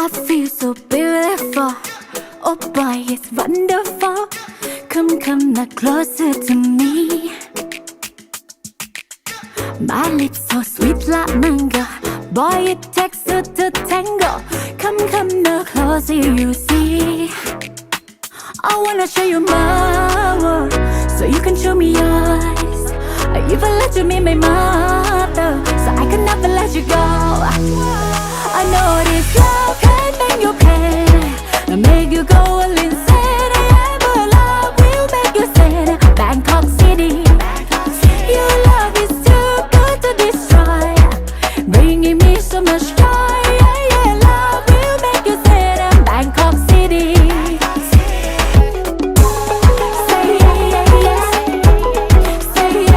I feel so beautiful. Oh boy, it's wonderful. Come now closer to me. My lips so sweet like mango. Boy, it takes two to tango. Come now closer, you see. I wanna show you my world, so you can show me yours. I even let you meet my mother, so I can never let you go. I know